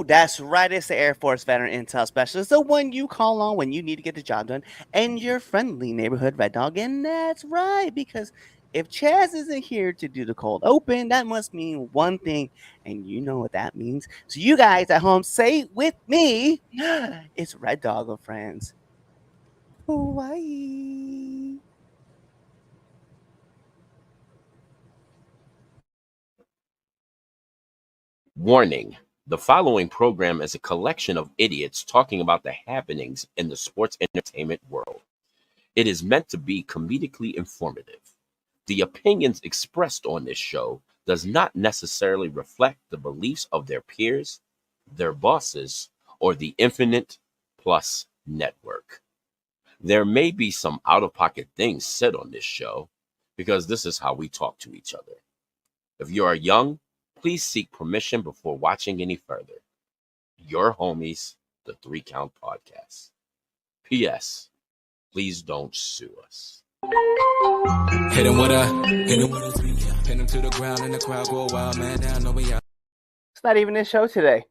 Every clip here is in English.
Woo, that's right. It's the Air Force Veteran Intel Specialist, the one you call on when you need to get the job done, and your friendly neighborhood Red Dog. And that's right, because if Chaz isn't here to do the cold open, that must mean one thing, and you know what that means. So you guys at home, say it with me. It's Red Dog and Friends. Hawaii. Warning: the following program is a collection of idiots talking about the happenings in the sports entertainment world. It is meant to be comedically informative. The opinions expressed on this show does not necessarily reflect the beliefs of their peers, their bosses, or the Infinite Plus network. There may be some out-of-pocket things said on this show because this is how we talk to each other. If you are young, please seek permission before watching any further. Your homies, the 3 Count Podcast. P.S. Please don't sue us. Hit him with a 3 count. Pin him to the ground and the crowd go wild, man. Down over y'all. It's not even this show today.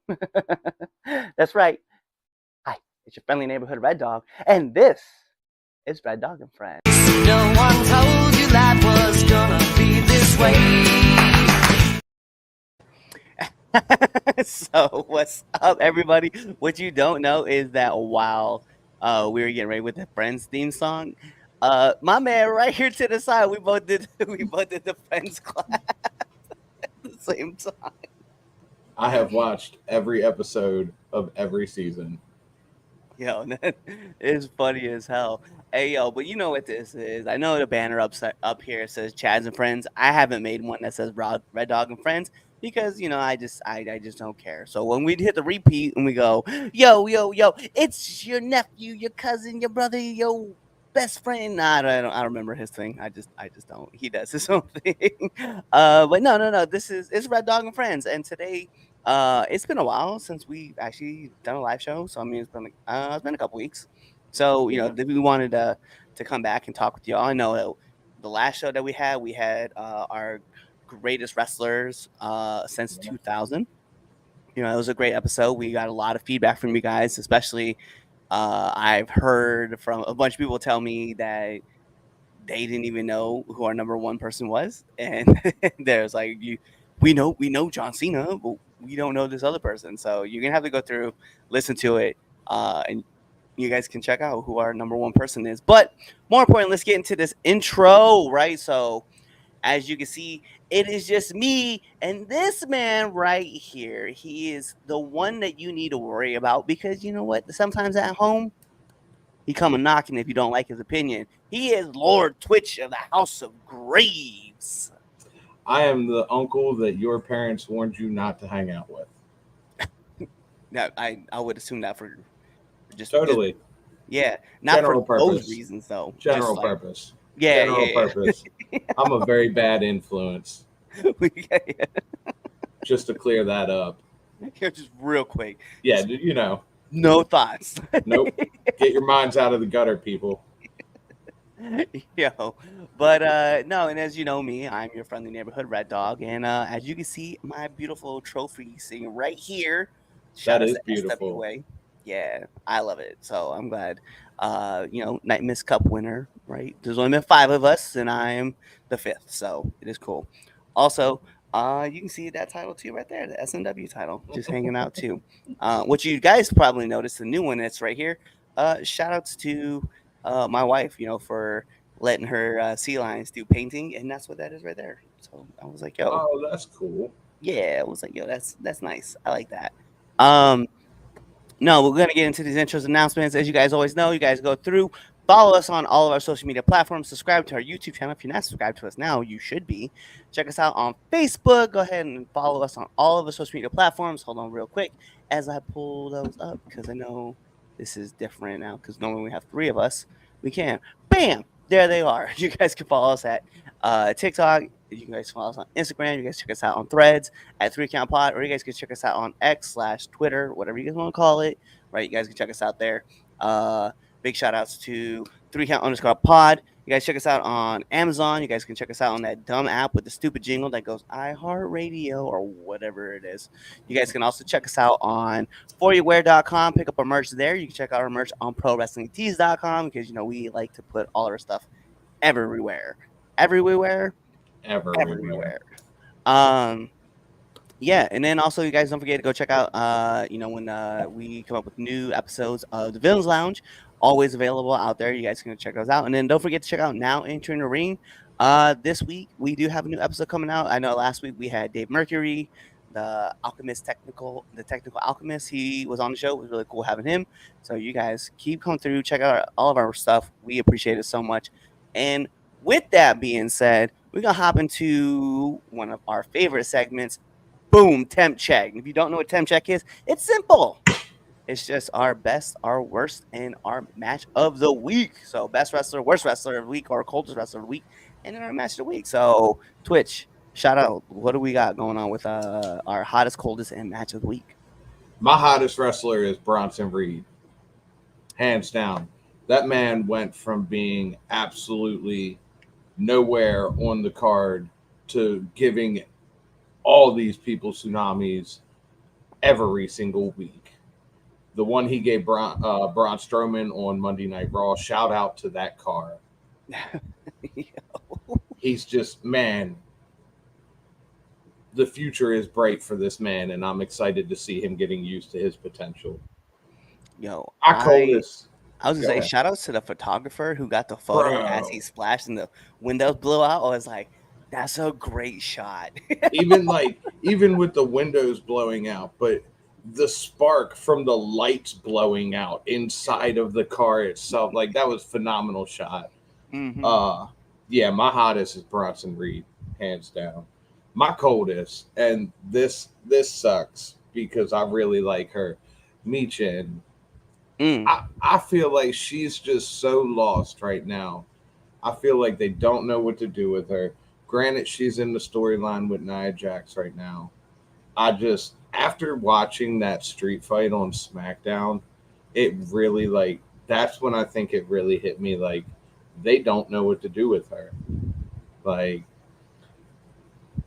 That's right. Hi, it's your friendly neighborhood Red Dog, and this is Red Dog and Friends. No one told you life was gonna be this way. So what's up, everybody? What you don't know is that while we were getting ready with the Friends theme song, my man right here to the side, we both did the Friends class at the same time. I have watched every episode of every season. Yo, that is funny as hell. Hey, yo, but you know what this is. I know the banner up here says Chads and Friends. I haven't made one that says Red Dog and Friends because, I just don't care. So when we hit the repeat and we go, yo, it's your nephew, your cousin, your brother, your best friend. Nah, I don't remember his thing. I just don't. He does his own thing. But no. It's Red Dog and Friends, and today. It's been a while since we've actually done a live show, so I mean it's been a couple weeks. So we wanted to come back and talk with y'all. I know that the last show that we had our greatest wrestlers since 2000. It was a great episode. We got a lot of feedback from you guys, especially I've heard from a bunch of people tell me that they didn't even know who our number one person was, and there's like we know John Cena, but we don't know this other person. So you're gonna have to go through, listen to it, and you guys can check out who our number one person is. But more important, let's get into this intro, right? So as you can see, it is just me and this man right here. He is the one that you need to worry about because you know what? Sometimes at home, he come a knocking if you don't like his opinion. He is Lord Twitch of the House of Graves. I am the uncle that your parents warned you not to hang out with. Yeah, I would assume that for just Totally. Yeah, not General for purpose. those reasons though. General Just purpose. Yeah, General yeah. purpose. I'm a very bad influence. Yeah. Just to clear that up. Here, just real quick. Yeah, No thoughts. Nope. Get your minds out of the gutter, people. Yo, but no, and as you know me, I'm your friendly neighborhood Red Dog, and as you can see, my beautiful trophy sitting right here. Shout That out is to beautiful. SWA. Yeah, I love it. So I'm glad. Night Miss Cup winner, right? There's only been 5 of us, and I'm the 5th, so it is cool. Also, you can see that title too right there, the SNW title, just hanging out too. What you guys probably noticed, the new one that's right here. Shout outs to my wife, for letting her sea lions do painting, and that's what that is right there. So I was like, yo, Oh, that's cool. yeah, I was like, yo, that's nice. I like that. No, we're gonna get into these intros announcements. As you guys always know, you guys go through, follow us on all of our social media platforms, subscribe to our YouTube channel. If you're not subscribed to us now, you should be. Check us out on Facebook. Go ahead and follow us on all of the social media platforms. Hold on real quick as I pull those up because I know this is different now because normally we have 3 of us. We can. Bam! There they are. You guys can follow us at TikTok. You guys follow us on Instagram. You guys check us out on Threads at 3 Count Pod, or you guys can check us out on X/Twitter, whatever you guys want to call it. Right? You guys can check us out there. Big shout outs to 3 Count _pod. You guys check us out on Amazon. You guys can check us out on that dumb app with the stupid jingle that goes iHeartRadio or whatever it is. You guys can also check us out on foryourwear.com. Pick up our merch there. You can check out our merch on prowrestlingtees.com because, we like to put all our stuff everywhere. Everywhere? Everywhere. Um, yeah, and then also you guys don't forget to go check out when we come up with new episodes of the Villains Lounge, always available out there. You guys can check those out. And then don't forget to check out Now Entering the Ring. This week we do have a new episode coming out. I know last week we had Dave Mercury, the technical alchemist. He was on the show. It was really cool having him. So you guys keep coming through, check out all of our stuff. We appreciate it so much. And with that being said, we're gonna hop into one of our favorite segments. Boom, temp check. If you don't know what temp check is, it's simple. It's just our best, our worst, and our match of the week. So best wrestler, worst wrestler of the week, or coldest wrestler of the week, and then our match of the week. So Twitch, shout out. What do we got going on with our hottest, coldest, and match of the week? My hottest wrestler is Bronson Reed. Hands down. That man went from being absolutely nowhere on the card to giving all these people tsunamis every single week. The one he gave Braun Strowman on Monday Night Raw, shout out to that car. He's just, man, the future is bright for this man, and I'm excited to see him getting used to his potential. Yo, I was gonna say, shout outs to the photographer who got the photo as he splashed and the windows blew out. I was like, that's a great shot. even with the windows blowing out, but the spark from the lights blowing out inside of the car itself, like that was a phenomenal shot. Mm-hmm. Yeah, my hottest is Bronson Reed, hands down. My coldest, and this sucks because I really like her, Michin. I feel like she's just so lost right now. I feel like they don't know what to do with her. Granted, she's in the storyline with Nia Jax right now. After watching that street fight on SmackDown, it really, that's when I think it really hit me, like, they don't know what to do with her. Like,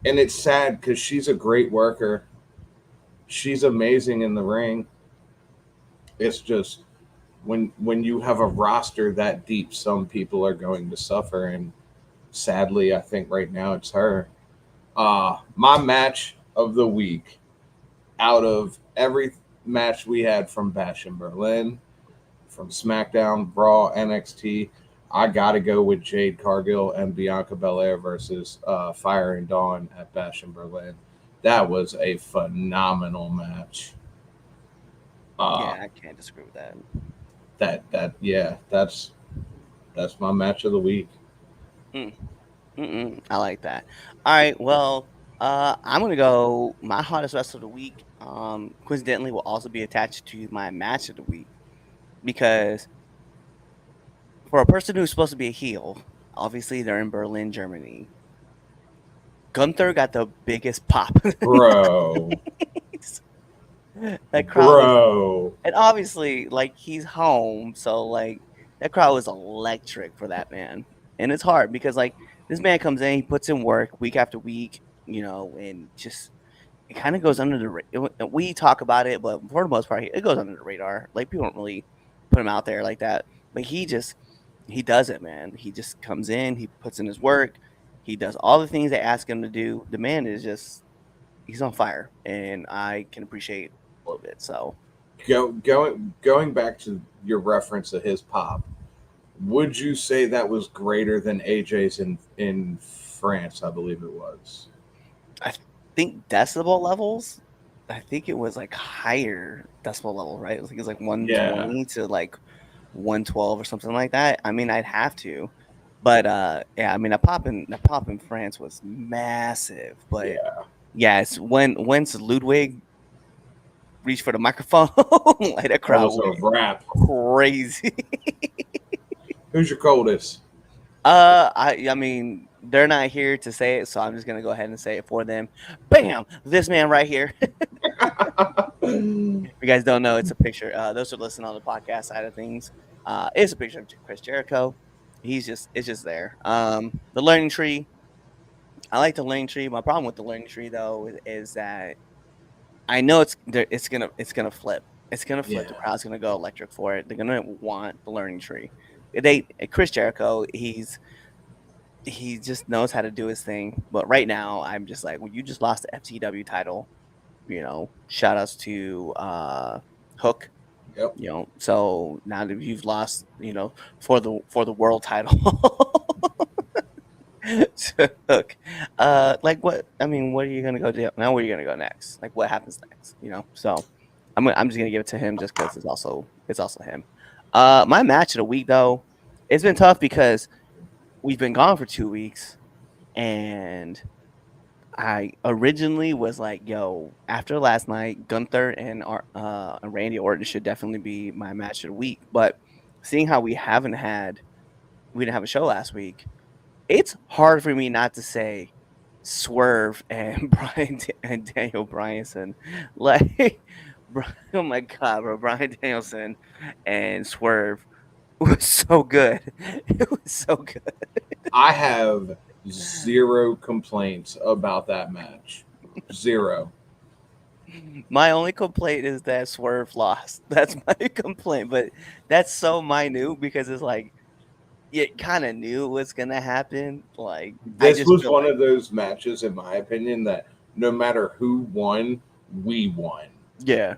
and it's sad because she's a great worker. She's amazing in the ring. It's just when you have a roster that deep, some people are going to suffer, and sadly, I think right now it's her. My match of the week, out of every match we had from Bash in Berlin, from SmackDown, Raw, NXT, I got to go with Jade Cargill and Bianca Belair versus Fire and Dawn at Bash in Berlin. That was a phenomenal match. Yeah, I can't disagree with that. That's my match of the week. I like that. All right, well, I'm gonna go. My hottest wrestler of the week, coincidentally, will also be attached to my match of the week because for a person who's supposed to be a heel, obviously they're in Berlin, Germany. Gunther got the biggest pop, bro. That crowd and obviously, he's home, so that crowd was electric for that man. And it's hard because this man comes in, he puts in work week after week, and just it kind of goes under the radar. We talk about it, but for the most part, it goes under the radar. People don't really put him out there like that. But he does it, man. He just comes in, he puts in his work, he does all the things they ask him to do. The man is just he's on fire, and I can appreciate all of it. So going back to your reference of his pop, would you say that was greater than AJ's in France? I believe it was. I think decibel levels. I think it was higher decibel level, right? I think it was 120 to 112 or something like that. I mean, I'd have to, but yeah. I mean, that pop in France was massive. But it's once Ludwig reached for the microphone, that crowd was a wrap. Crazy. Who's your coldest? I mean, they're not here to say it, so I'm just gonna go ahead and say it for them. Bam! This man right here. If you guys don't know, it's a picture. Those who listen on the podcast side of things, it's a picture of Chris Jericho. it's just there. The learning tree. I like the learning tree. My problem with the learning tree though is that I know it's gonna flip. It's gonna flip. The Yeah. crowd's gonna go electric for it. They're gonna want the learning tree. They Chris Jericho, he just knows how to do his thing. But right now, I'm just like, well, you just lost the FTW title. Shout outs to Hook. Yep. So now that you've lost, for the world title. to Hook. Like what? I mean, what are you gonna go do now? Where are you gonna go next? Like what happens next? So I'm just gonna give it to him just because it's also him. My match of the week though, it's been tough because we've been gone for 2 weeks, and I originally was like, yo, after last night, Gunther and Randy Orton should definitely be my match of the week. But seeing how we didn't have a show last week, it's hard for me not to say Swerve and Daniel Bryanson. Like, oh my god, bro, Bryan Danielson and Swerve was so good. It was so good. I have zero complaints about that match. Zero. My only complaint is that Swerve lost. That's my complaint, but that's so minute because it's like you kind of knew it was gonna happen. Like I This just was feel one like, of those matches, in my opinion, that no matter who won, we won. yeah.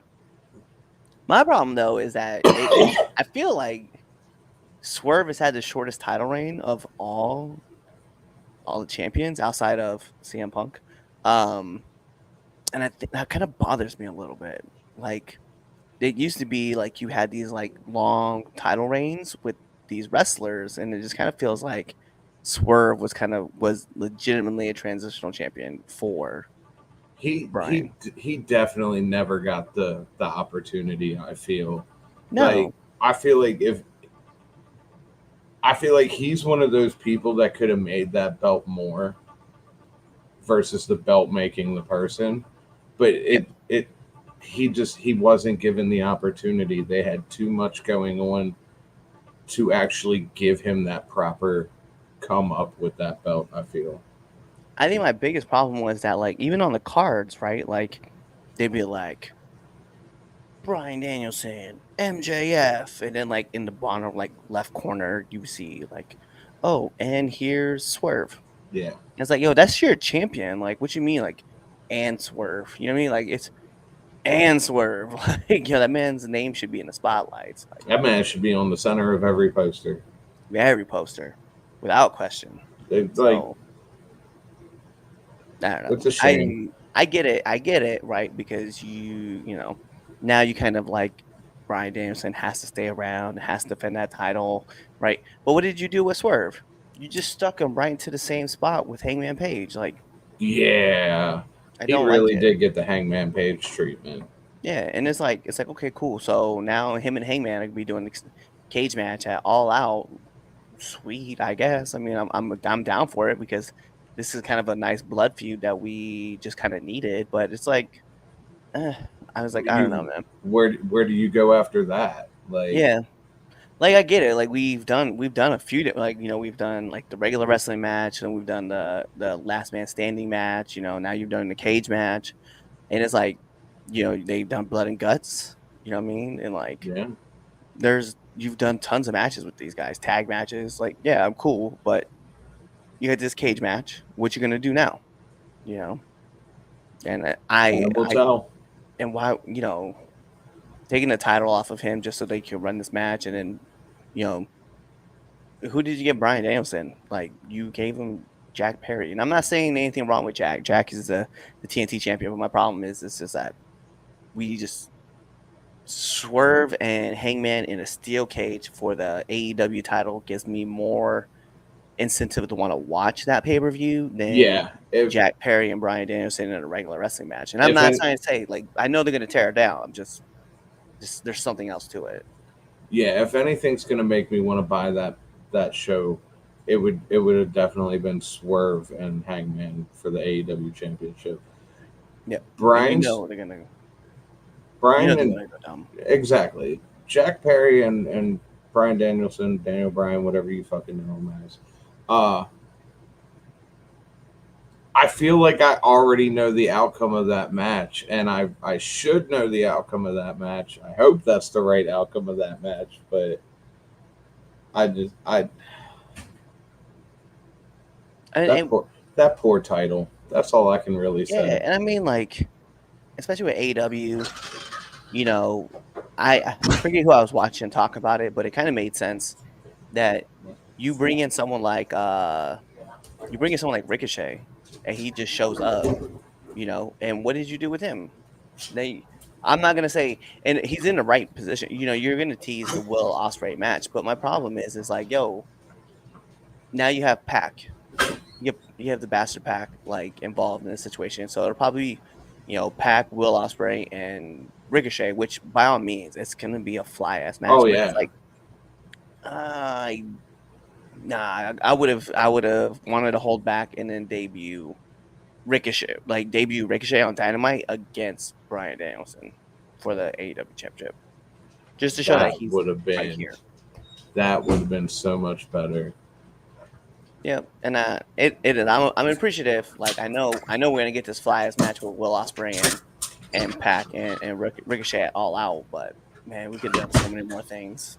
My problem though is that I feel like Swerve has had the shortest title reign of all the champions outside of CM Punk, and I think that kind of bothers me a little bit. Like it used to be like you had these like long title reigns with these wrestlers, and it just kind of feels like Swerve was legitimately a transitional champion for He Brian. he definitely never got the opportunity. I feel like No, I feel like he's one of those people that could have made that belt more versus the belt making the person, but yeah. he wasn't given the opportunity. They had too much going on to actually give him that proper come up with that belt, I feel. I think my biggest problem was that like even on the cards, right? Like they'd be like Brian Danielson, MJF, and then like in the bottom like left corner you see like, oh, and here's Swerve. Yeah. And it's like, yo, that's your champion. Like, what you mean, like, and Swerve? You know what I mean? Like, it's and Swerve. Like, that man's name should be in the spotlights. Like, That man should be on the center of every poster. every poster, without question. It's like, So, I don't know. it's a shame. I get it, right? Because now you kind of like Brian Danielson has to stay around, has to defend that title, right? But what did you do with Swerve? You just stuck him right into the same spot with Hangman Page. Like, Yeah. I He don't like really it. did get the Hangman Page treatment. Yeah, and it's like okay, cool. So now him and Hangman are gonna be doing the cage match at All Out. Sweet, I guess. I mean, I'm down for it because this is kind of a nice blood feud that we just kind of needed. But it's like, I was like, I don't know, man. Where do you go after that? Like, Yeah, like I get it. Like we've done a few like we've done like the regular wrestling match, and we've done the last man standing match. Now you've done the cage match, and it's like they've done blood and guts. You know what I mean? And like yeah. you've done tons of matches with these guys, tag matches. Like, yeah, I'm cool, but you had this cage match. What you gonna do now? And Time will tell. and why taking the title off of him just so they can run this match, and then who did you get Brian Danielson? Like you gave him Jack Perry, and I'm not saying anything wrong with Jack. Jack is the TNT champion, but my problem is it's just that we just Swerve and Hangman in a steel cage for the AEW title gives me more incentive to want to watch that pay-per-view than Jack Perry and Brian Danielson in a regular wrestling match. And I'm not trying to say like I know they're going to tear it down. I'm just there's something else to it. Yeah, if anything's going to make me want to buy that show, it would have definitely been Swerve and Hangman for the AEW championship. Yeah, Brian's they're gonna. Brian They're and gonna go dumb. exactly Jack Perry and Brian Danielson, Daniel Bryan, whatever you fucking know him as. I feel like I already know the outcome of that match, and I should know the outcome of that match. I hope that's the right outcome of that match, but I And that poor title. That's all I can really yeah, say. and I mean, like, especially with AEW, you know, I forget who I was watching talk about it, but it kind of made sense that you bring in someone like Ricochet, and he just shows up, and what did you do with him? They, I'm not gonna say, and he's in the right position. You're gonna tease the Will Ospreay match, but my problem is like, yo, now you have Pac, you have the Bastard Pac like involved in this situation, so it'll probably, Pac, Will Ospreay, and Ricochet, which by all means, it's gonna be a fly ass match, Oh but it's yeah. like, uh, nah, I would have wanted to hold back and then debut Ricochet on Dynamite against Bryan Danielson for the AEW Championship, just to show that That he's would have right been here. so much better. Yeah, and it is. I'm appreciative. Like I know we're gonna get this fly ass match with Will Ospreay and Pac and Ricochet at All Out, but man, we could have done so many more things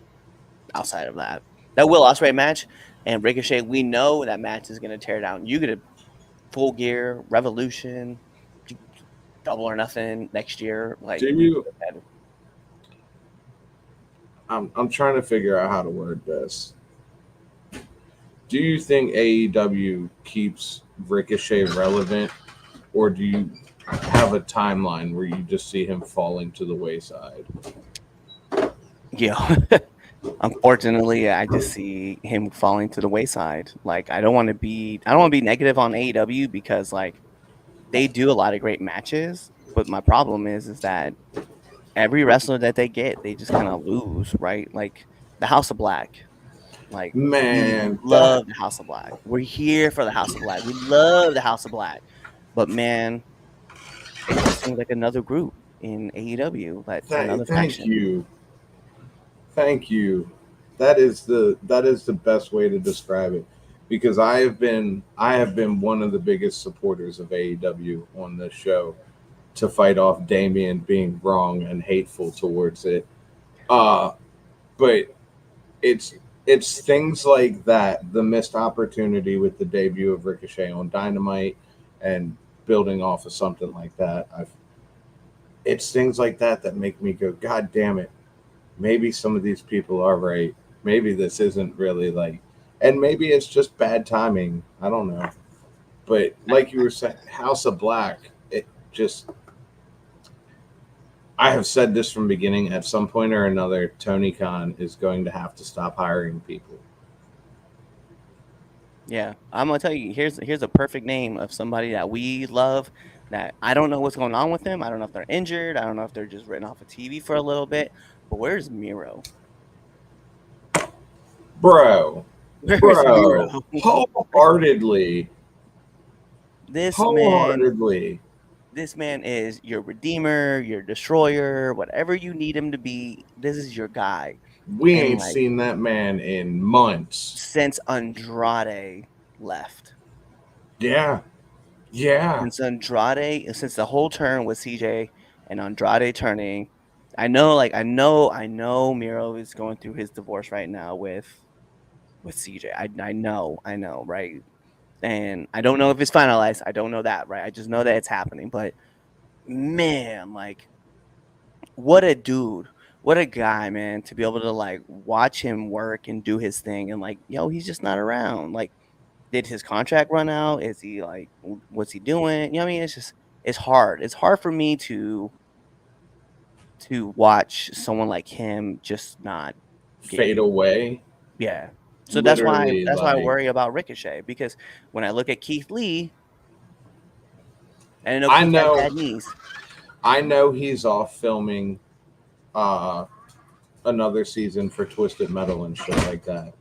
outside of that. That Will Ospreay match and Ricochet, we know that match is gonna tear down. You get a Full Gear, Revolution, Double or Nothing next year. Like Do we you? could have had. I'm trying to figure out how to word this. Do you think AEW keeps Ricochet relevant, or do you have a timeline where you just see him falling to the wayside? Yeah. Unfortunately, I just see him falling to the wayside. Like I don't want to be negative on AEW because like they do a lot of great matches, but my problem is that every wrestler that they get, they just kind of lose, right? Like the House of Black. Like we Man, that love the House of Black. We're here for the House of Black. We love the House of Black. But man, it just seems like another group in AEW, like another thank faction. you. Thank you. That is the best way to describe it, because I have been one of the biggest supporters of AEW on this show to fight off Damien being wrong and hateful towards it. Uh but it's things like that, the missed opportunity with the debut of Ricochet on Dynamite and building off of something like that. It's things like that that make me go, God damn it. Maybe some of these people are right. Maybe this isn't really like, and maybe it's just bad timing. I don't know. But like you were saying, House of Black, it just, I have said this from the beginning. At some point or another, Tony Khan is going to have to stop hiring people. Yeah, I'm gonna tell you. Here's a perfect name of somebody that we love. That I don't know what's going on with them. I don't know if they're injured. I don't know if they're just written off of TV for a little bit. But where's Miro? Bro, Where's bro, Miro? wholeheartedly, This man, wholeheartedly. this man is your redeemer, your destroyer, whatever you need him to be. This is your guy. We And ain't like seen that man in months. since Andrade left, Yeah, yeah. since the whole turn with CJ and Andrade turning, I know Miro is going through his divorce right now with CJ. I know, right? And I don't know if it's finalized. I don't know that, right? I just know that it's happening. But man, like, what a dude, what a guy, man, to be able to like watch him work and do his thing, and like, he's just not around. Like, did his contract run out? Is he like, what's he doing? You know what I mean? It's hard. It's hard for me to watch someone like him just not Fade get, away. yeah. So that's why Literally, I like, worry about Ricochet, because when I look at Keith Lee, and I know I Keith has know, bad knees. I know he's off filming uh another season for Twisted Metal and shit like that.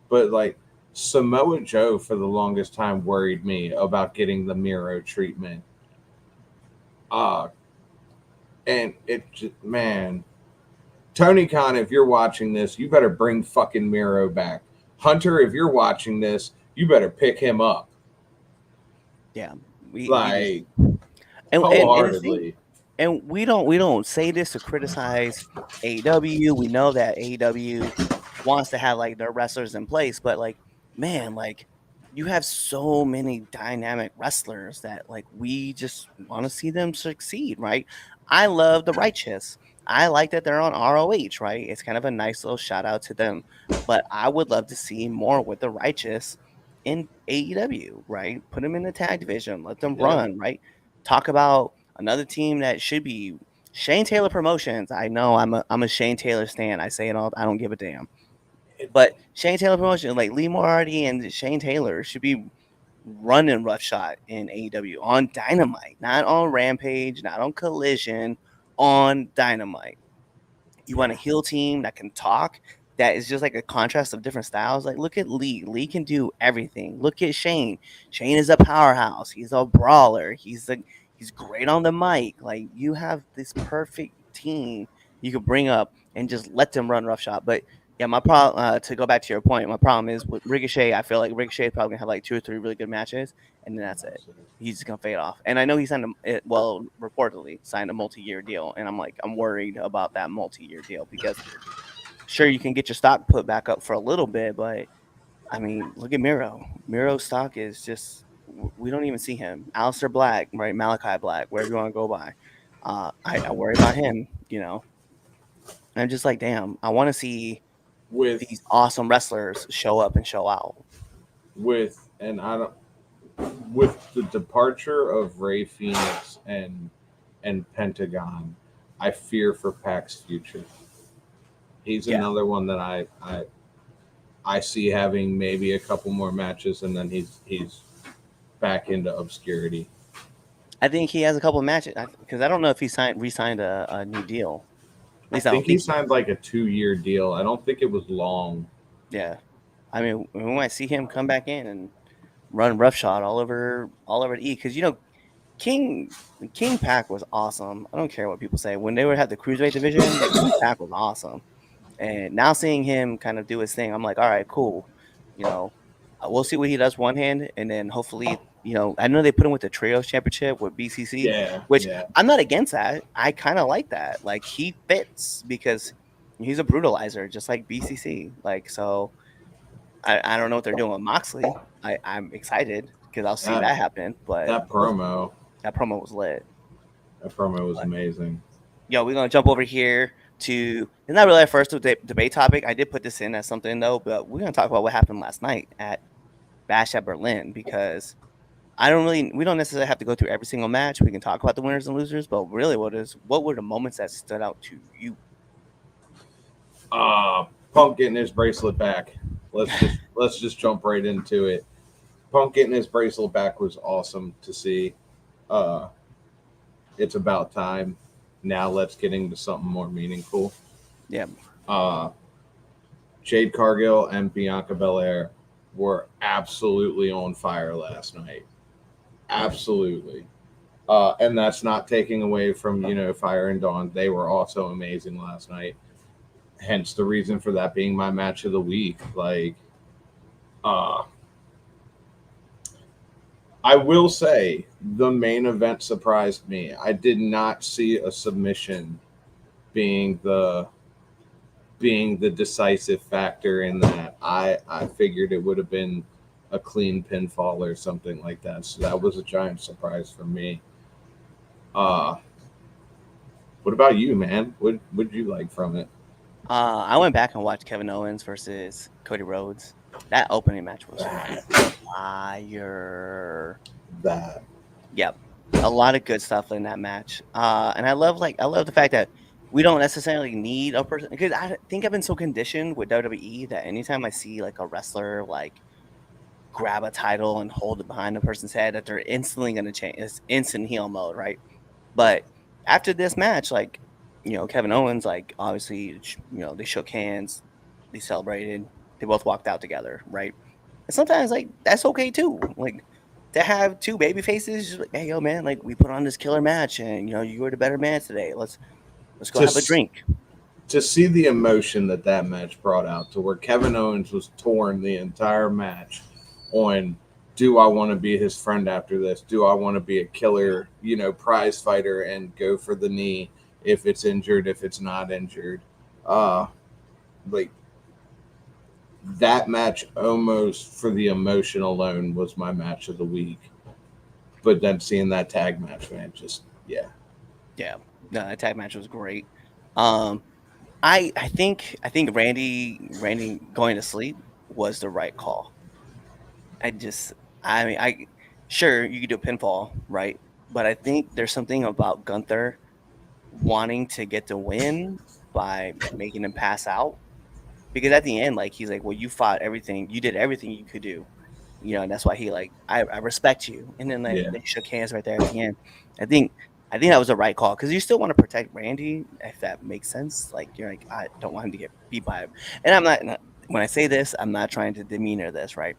But like, Samoa Joe for the longest time worried me about getting the Miro treatment. Uh and it just, man, Tony Khan, if you're watching this, you better bring fucking Miro back. Hunter, if you're watching this, you better pick him up. Yeah, we just Like and the thing, wholeheartedly. and we don't say this to criticize AEW. We know that AEW wants to have like their wrestlers in place, but like, man, like you have so many dynamic wrestlers that like we just want to see them succeed, right? I love the Righteous. I like that they're on ROH, right? It's kind of a nice little shout out to them, but I would love to see more with the Righteous in AEW, right? Put them in the tag division, let them Yeah. run, right? Talk about another team that should be Shane Taylor Promotions. I know I'm a Shane Taylor stan. I say it all. I don't give a damn. But Shane Taylor Promotions, like Lee Moriarty and Shane Taylor, should be running roughshod in AEW on Dynamite, not on Rampage, not on Collision, on Dynamite. You want a heel team that can talk, that is just like a contrast of different styles. Like, look at Lee. Lee can do everything. Look at Shane. Shane is a powerhouse. He's a brawler. He's great on the mic. Like, you have this perfect team you could bring up and just let them run roughshod. But yeah, my problem, to go back to your point, my problem is with Ricochet. I feel like Ricochet is probably gonna have like 2 or 3 really good matches, and then that's it. He's just gonna fade off. And I know he signed reportedly signed a multi-year deal, and I'm worried about that multi-year deal because sure, you can get your stock put back up for a little bit, but I mean, look at Miro. Miro's stock is just, we don't even see him. Aleister Black, right? Malachi Black, wherever you want to go by. I worry about him, you know. And I'm just like, damn, I want to see with these awesome wrestlers show up and show out. With the departure of Ray Phoenix and Pentagon, I fear for Pac's future. He's another one that I see having maybe a couple more matches, and then he's back into obscurity. I think he has a couple of matches because I don't know if he re-signed a new deal. At least I think he signed like a 2-year deal. I don't think it was long. Yeah, I mean, we might see him come back in and run roughshod all over the E, because you know King Pac was awesome. I don't care what people say. When they would have the cruiserweight division, King Pac was awesome. And now seeing him kind of do his thing, I'm like, all right, cool. You know, we'll see what he does one hand, and then hopefully, you know, I know they put him with the Trios Championship with BCC, which I'm not against that. I kind of like that. Like, he fits because he's a brutalizer, just like BCC. Like, so I don't know what they're doing with Moxley. I'm excited because I'll see that happen. But that promo was lit. That promo was amazing. Yo, we're gonna jump over here to, it's not really our first debate topic. I did put this in as something though, but we're gonna talk about what happened last night at Bash at Berlin, because we don't necessarily have to go through every single match. We can talk about the winners and losers, but really, what were the moments that stood out to you? Punk getting his bracelet back. Let's just jump right into it. Punk getting his bracelet back was awesome to see. It's about time. Now let's get into something more meaningful. Yeah. Jade Cargill and Bianca Belair were absolutely on fire last night. Absolutely. And that's not taking away from, Fire and Dawn. They were also amazing last night. Hence the reason for that being my match of the week. Like, I will say the main event surprised me. I did not see a submission being the decisive factor in that. I figured it would have been a clean pinfall or something like that. So that was a giant surprise for me. What about you, man? What did you like from it? I went back and watched Kevin Owens versus Cody Rhodes. That opening match was fire. Yep. A lot of good stuff in that match. And I love the fact that we don't necessarily need a person, because I think I've been so conditioned with WWE that anytime I see like a wrestler like grab a title and hold it behind the person's head, that they're instantly going to change. It's instant heel mode, right? But after this match, like, Kevin Owens, like, obviously, they shook hands, they celebrated, they both walked out together, right? And sometimes, like, that's okay too. Like, to have two baby faces, just like, hey, yo, man, like, we put on this killer match, and you were the better man today. Let's go have a drink. to see the emotion that match brought out, to where Kevin Owens was torn the entire match on, do I want to be his friend after this? Do I want to be a killer, prize fighter and go for the knee if it's injured, if it's not injured? Like that match, almost for the emotion alone, was my match of the week. But then seeing that tag match, man, just yeah. Yeah, no, that tag match was great. I think Randy going to sleep was the right call. I just I mean I sure you could do a pinfall, right? But I think there's something about Gunther wanting to get the win by making him pass out. Because at the end, like he's like, well, you fought everything, you did everything you could do, and that's why he like, I respect you. And then like Yeah. they shook hands right there at the end. I think that was the right call because you still want to protect Randy, if that makes sense. Like you're like, I don't want him to get beat by him. And I'm not when I say this, I'm not trying to demeanor this, right?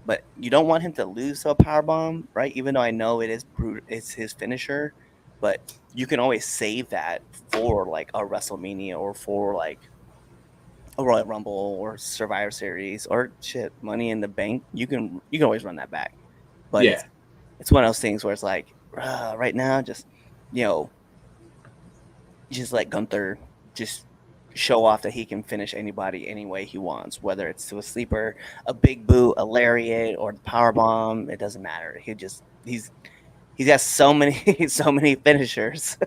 But you don't want him to lose to a power bomb, right? Even though I know it's his finisher, but you can always save that for like a WrestleMania or for like a Royal Rumble or Survivor Series or shit, Money in the Bank. You can always run that back. But Yeah. it's one of those things where it's like right now, just just let Gunther just show off that he can finish anybody any way he wants, whether it's to a sleeper, a big boot, a lariat, or the power bomb. It doesn't matter. He's got so many finishers.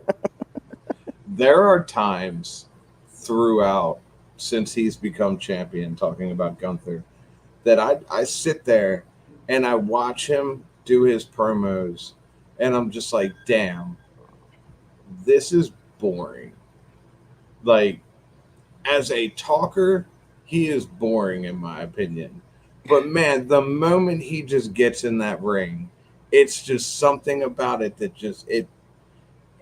There are times throughout since he's become champion, talking about Gunther, that I sit there and I watch him do his promos and I'm just like, damn, this is boring. Like, as a talker, he is boring in my opinion. But man, the moment he just gets in that ring, it's just something about it that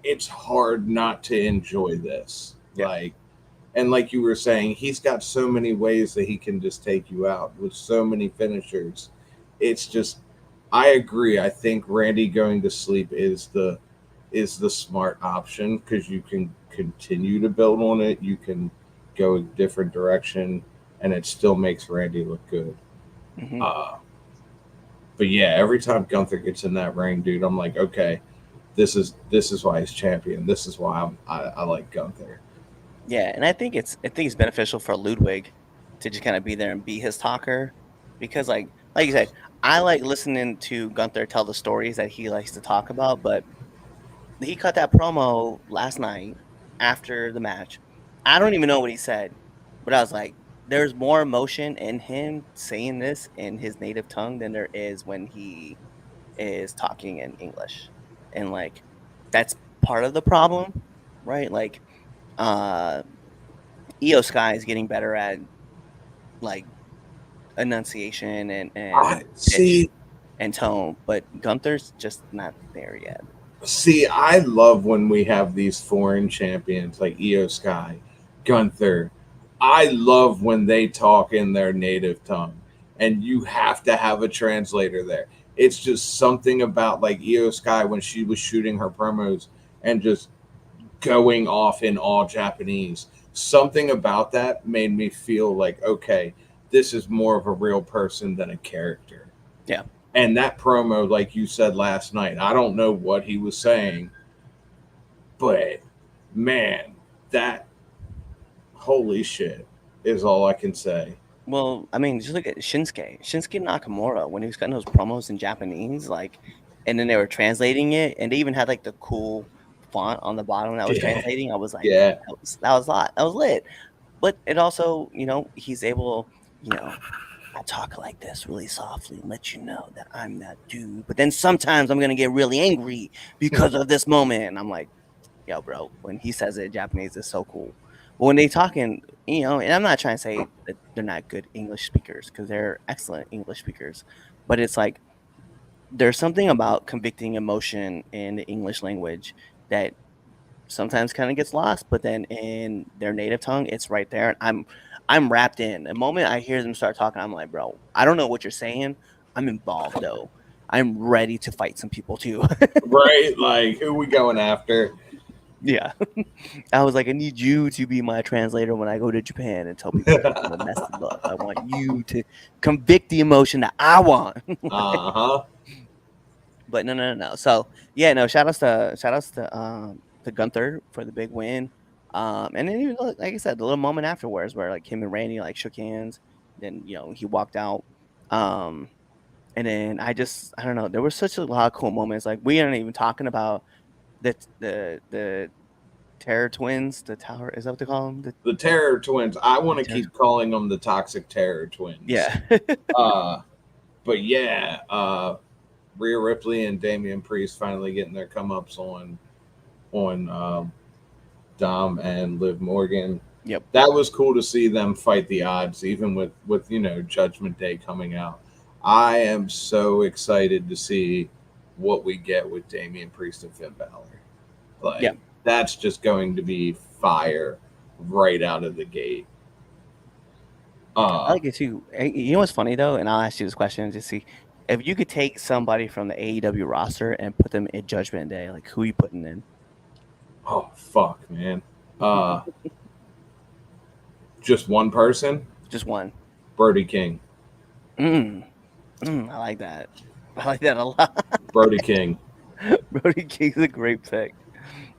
it's hard not to enjoy this. Yeah. And like you were saying, he's got so many ways that he can just take you out with so many finishers. It's just, I agree. I think Randy going to sleep is the smart option because you can continue to build on it. You can go a different direction, and it still makes Randy look good. Mm-hmm. But yeah, every time Gunther gets in that ring, dude, I'm like, okay, this is why he's champion. This is why I like Gunther. Yeah, and I think it's beneficial for Ludwig to just kind of be there and be his talker, because like you said, I like listening to Gunther tell the stories that he likes to talk about, but he cut that promo last night after the match. I don't even know what he said, but I was like, there's more emotion in him saying this in his native tongue than there is when he is talking in English. And like that's part of the problem, right? Like Io Sky is getting better at like enunciation and see and tone, but Gunther's just not there yet. See, I love when we have these foreign champions like Io Sky, Gunther. I love when they talk in their native tongue, and you have to have a translator there. It's just something about like Io Sky when she was shooting her promos and just going off in all Japanese. Something about that made me feel like, okay, this is more of a real person than a character. Yeah. And that promo, like you said last night, I don't know what he was saying, but man, that holy shit is all I can say. Well, I mean, just look at Shinsuke Nakamura when he was cutting those promos in Japanese, like, and then they were translating it, and they even had like the cool font on the bottom that was translating. I was like, yeah, that was lit. But it also, he's able, I talk like this really softly and let you know that I'm that dude. But then sometimes I'm gonna get really angry because of this moment. And I'm like, yo, bro, when he says it in Japanese, it's so cool. But when they talking, and I'm not trying to say that they're not good English speakers, because they're excellent English speakers. But it's like there's something about convicting emotion in the English language that sometimes kind of gets lost, but then in their native tongue, it's right there. And I'm wrapped in. The moment I hear them start talking, I'm like, bro, I don't know what you're saying. I'm involved though. I'm ready to fight some people too. right? Like, who we going after? Yeah. I was like, I need you to be my translator when I go to Japan and tell people to mess it up. I want you to convict the emotion that I want. Uh-huh. But no. So yeah, no. Shout outs to Gunther for the big win. And then even like I said, the little moment afterwards where like him and Randy like shook hands. Then he walked out. Um, and then I don't know. There were such a lot of cool moments. Like we aren't even talking about the Terror Twins. The Tower, is that what they call them? The Terror Twins. I want The to Terror. keep calling them the Toxic Terror Twins. Yeah. Uh, but yeah, Rhea Ripley and Damian Priest finally getting their come ups on Dom and Liv Morgan. Yep. That was cool to see them fight the odds, even with Judgment Day coming out. I am so excited to see what we get with Damian Priest and Finn Balor. Like Yeah. that's just going to be fire right out of the gate. I like it too. You know what's funny though, and I'll ask you this question to see if you could take somebody from the AEW roster and put them in Judgment Day, like who you putting in? Oh fuck, man. Just one person? Just one. Brody King. I like that. I like that a lot. Brody King. Brody King's a great pick.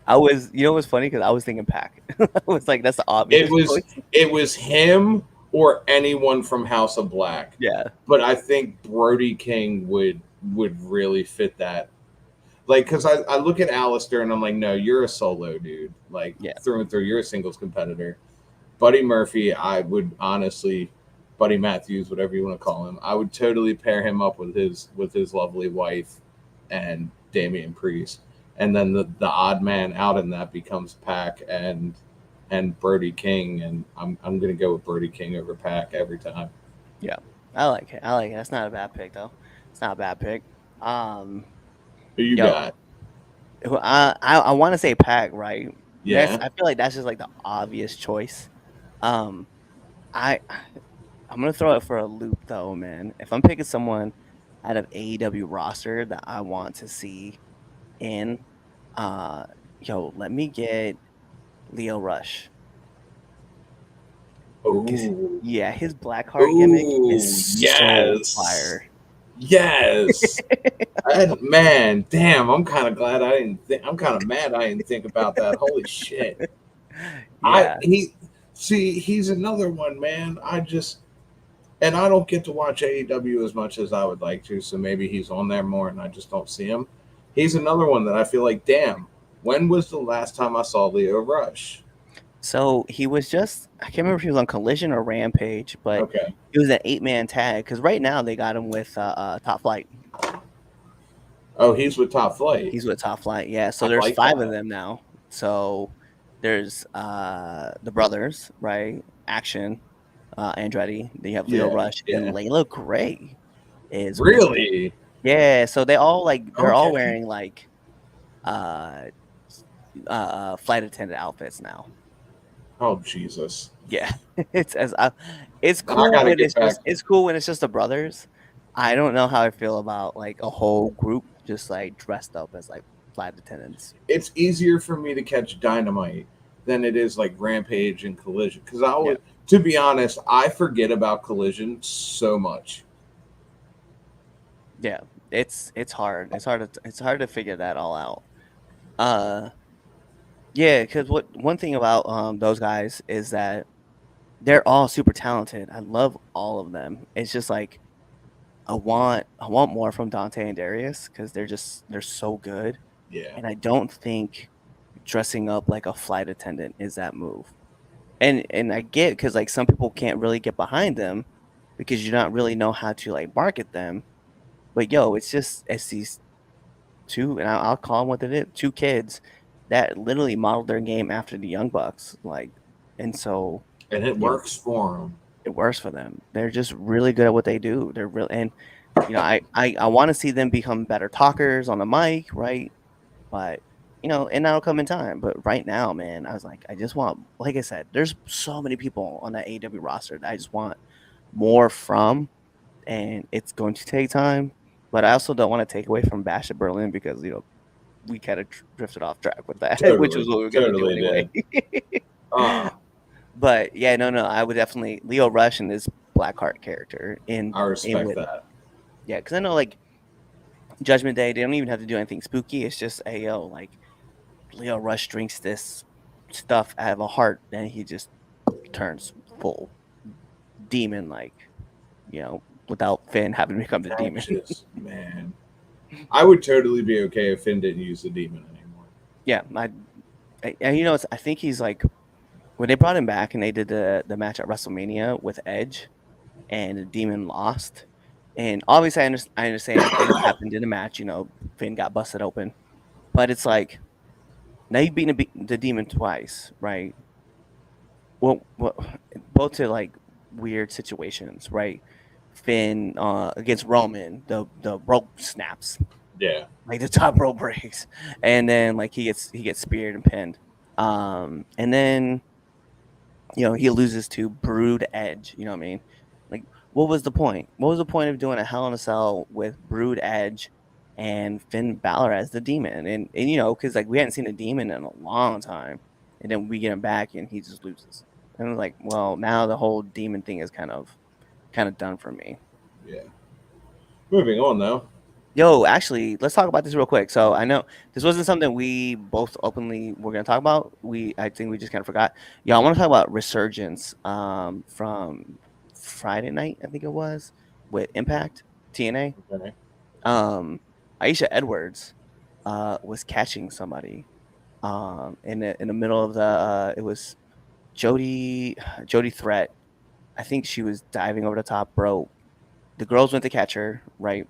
What's funny because I was thinking Pac. I was like, that's the obvious choice. It was him or anyone from House of Black. Yeah. But I think Brody King would really fit that. Like, because I look at Alistair and I'm like, no, you're a solo dude. Like, through and through, you're a singles competitor. Buddy Murphy, I would honestly, Buddy Matthews, whatever you want to call him, I would totally pair him up with his lovely wife and Damian Priest. And then the odd man out in that becomes Pac and Brody King, and I'm gonna go with Brody King over Pac every time. Yeah, I like it. That's not a bad pick though. It's not a bad pick. Who you got? I want to say Pac, right? Yeah. I feel like that's just like the obvious choice. I'm gonna throw it for a loop though, man. If I'm picking someone out of AEW roster that I want to see in, let me get Leo Rush. Ooh. Yeah, his Blackheart gimmick is so fire. Yes. Man, damn, I'm kind of glad I didn't think. I'm kind of mad I didn't think about that. Holy shit. Yeah. He's another one, man. And I don't get to watch AEW as much as I would like to, so maybe he's on there more and I just don't see him. He's another one that I feel like, damn, when was the last time I saw Leo Rush? So he was I can't remember if he was on Collision or Rampage, but he was an 8-man tag because right now they got him with Top Flight. Oh, he's with Top Flight. He's with Top Flight, yeah. So there's 5 of them now. So there's the brothers, right? Action, Andretti. Then you have Leo Rush and Layla Gray. Is really? Yeah. So they all they're all wearing like flight attendant outfits now. Oh Jesus! Yeah, it's cool when it's cool when it's just the brothers. I don't know how I feel about like a whole group just like dressed up as like flight attendants. It's easier for me to catch Dynamite than it is like Rampage and Collision because to be honest, I forget about Collision so much. Yeah, it's hard. It's hard to figure that all out. Yeah, because one thing about those guys is that they're all super talented. I love all of them. It's just like I want more from Dante and Darius because they're so good. Yeah. And I don't think dressing up like a flight attendant is that move. And I get because like some people can't really get behind them because you don't really know how to like market them. But it's these two, and I'll call them what it is, 2 kids that literally modeled their game after the Young Bucks, and it works for them. It works for them. They're just really good at what they do. They're real, and I want to see them become better talkers on the mic, right? But and that'll come in time. But right now, man, I was like, I just want, like I said, there's so many people on that AEW roster that I just want more from, and it's going to take time. But I also don't want to take away from Bash at Berlin because we kind of drifted off track with that, which was Totally, what we were gonna do totally anyway. did. Ah, But yeah, no, I would definitely Leo Rush and his Blackheart character I in respect with that. yeah, because I know like Judgment Day, they don't even have to do anything spooky. It's just a yo like Leo Rush drinks this stuff out of a heart, and he just turns full demon, like without Finn having to become the That demon. just, man, I would totally be okay if Finn didn't use the demon anymore. Yeah, and I think he's like when they brought him back and they did the match at WrestleMania with Edge, and the demon lost. And obviously, I understand things happened in the match. Finn got busted open, but it's like now you've beaten the demon twice, right? Well, both to like weird situations, right? Finn against Roman, the rope snaps, Yeah, like the top rope breaks, and then like he gets speared and pinned, and then he loses to Brood Edge. You know what I mean? Like, what was the point? What was the point of doing a Hell in a Cell with Brood Edge and Finn Balor as the demon? And because like we hadn't seen a demon in a long time, and then we get him back and he just loses. And I was like, well, now the whole demon thing is kind of done for me. yeah. Moving on though. Yo, actually, let's talk about this real quick. So I know this wasn't something we both openly were going to talk about. I think we just kind of forgot. Yo, I want to talk about Resurgence from Friday night, I think it was, with Impact TNA. Okay. Aisha Edwards was catching somebody in the middle of the it was Jody Threat. I think she was diving over the top rope. The girls went to catch her, right?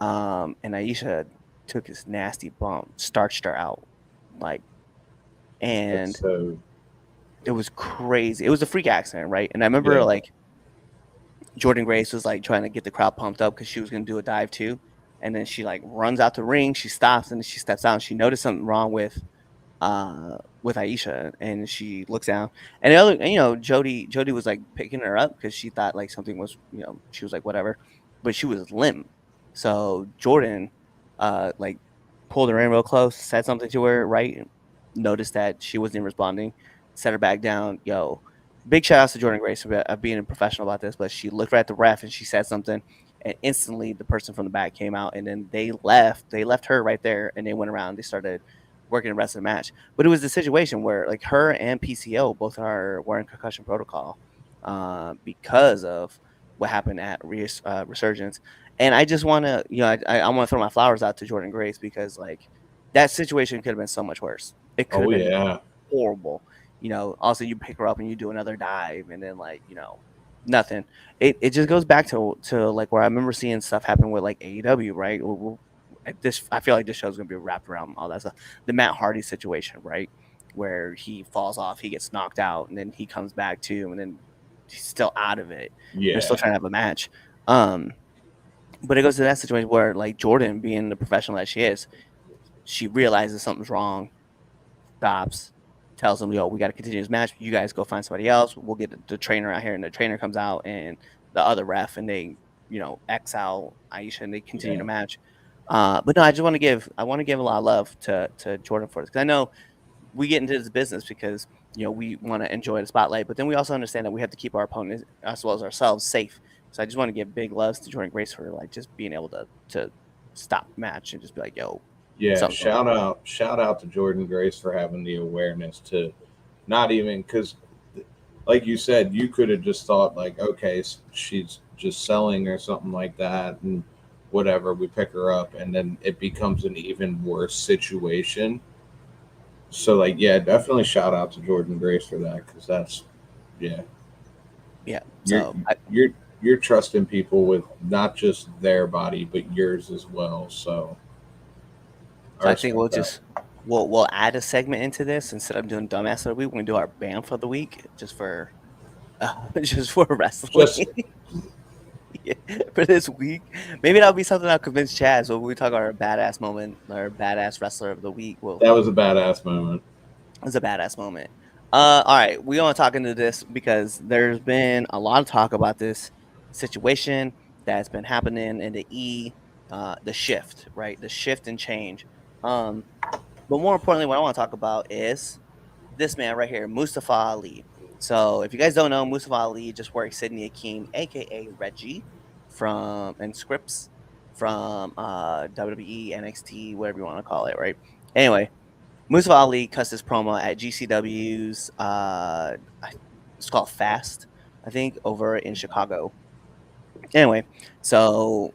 And Aisha took this nasty bump, starched her out, like, and That's so it was crazy. It was a freak accident, right? And I remember Yeah. like Jordan Grace was like trying to get the crowd pumped up because she was gonna do a dive too, and then she like runs out the ring, she stops, and then she steps out, and she noticed something wrong with Aisha, and she looks down, and the other, Jody was like picking her up because she thought like something was, she was like whatever, but she was limp. So Jordan, like pulled her in real close, said something to her, right? Noticed that she wasn't responding, set her back down. Yo, big shout outs to Jordan Grace for being a professional about this, but she looked right at the ref and she said something, and instantly the person from the back came out, and then they left her right there, and they went around, they started working the rest of the match. But it was the situation where like her and PCO both were in concussion protocol because of what happened at Resurgence. And I just want to, I want to throw my flowers out to Jordan Grace because like that situation could have been so much worse. It could have been yeah. horrible. Also you pick her up and you do another dive, and then like, nothing. It just goes back to like where I remember seeing stuff happen with like AEW, right? I feel like this show's gonna be wrapped around all that stuff. The Matt Hardy situation, right, where he falls off, he gets knocked out, and then he comes back too, and then he's still out of it. Yeah. They're still trying to have a match. But it goes to that situation where like Jordan, being the professional that she is, she realizes something's wrong, stops, tells him, "Yo, we got to continue this match. You guys go find somebody else. We'll get the trainer out here." And the trainer comes out and the other ref, and they, X out Aisha, and they continue the match. But no, I want to give a lot of love to Jordan for this, because I know we get into this business because we want to enjoy the spotlight, but then we also understand that we have to keep our opponents as well as ourselves safe. So I just want to give big loves to Jordan Grace for like just being able to stop the match and just be like, yo. Yeah, shout out to Jordan Grace for having the awareness to not even, because like you said, you could have just thought like, okay, she's just selling or something like that, and whatever, we pick her up, and then it becomes an even worse situation. So like, yeah, definitely shout out to Jordan Grace for that, because that's yeah. So you're trusting people with not just their body but yours as well. So I think we'll add a segment into this instead of doing dumbass of the week. We're gonna do our BAMF of the week just for wrestling. Yeah, for this week. Maybe that'll be something I'll convince Chaz when we talk about our badass moment, our badass wrestler of the week. That was a badass moment. It was a badass moment. All right, we want to talk into this because there's been a lot of talk about this situation that's been happening in the the shift, right? The shift and change. But more importantly, what I want to talk about is this man right here, Mustafa Ali. So if you guys don't know, Mustafa Ali just worked Sydney Akeem, aka Reggie, from and Scripps from WWE, NXT, whatever you want to call it, right? Anyway, Mustafa Ali cuts his promo at GCW's it's called Fast, I think, over in Chicago. Anyway, so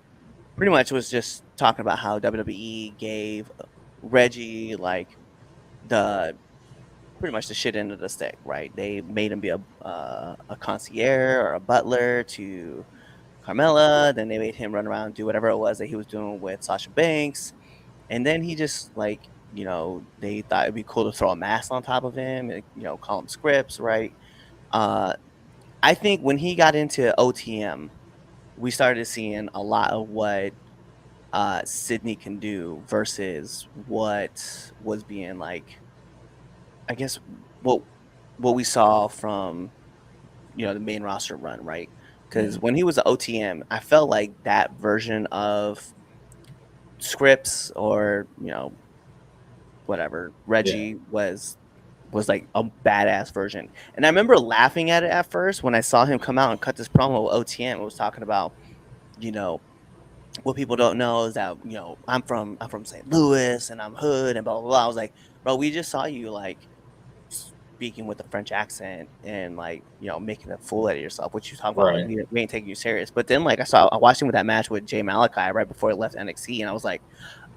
pretty much was just talking about how WWE gave Reggie like the pretty much the shit end of the stick, right? They made him be a concierge or a butler to Carmella. Then they made him run around and do whatever it was that he was doing with Sasha Banks. And then he just like, they thought it'd be cool to throw a mask on top of him and, call him Scripps, right? Uh, I think when he got into OTM, we started seeing a lot of what Sydney can do versus what was being like, I guess what we saw from the main roster run, right? Because when he was at OTM, I felt like that version of Scripps or whatever Reggie was like a badass version. And I remember laughing at it at first when I saw him come out and cut this promo with OTM. It was talking about what people don't know is that I'm from St. Louis and I'm hood and blah blah blah. I was like, bro, we just saw you like speaking with a French accent and like making a fool out of yourself. What you talking about? Right. Like, we ain't taking you serious. But then like I watched him with that match with Jay Malachi right before he left NXT, and I was like,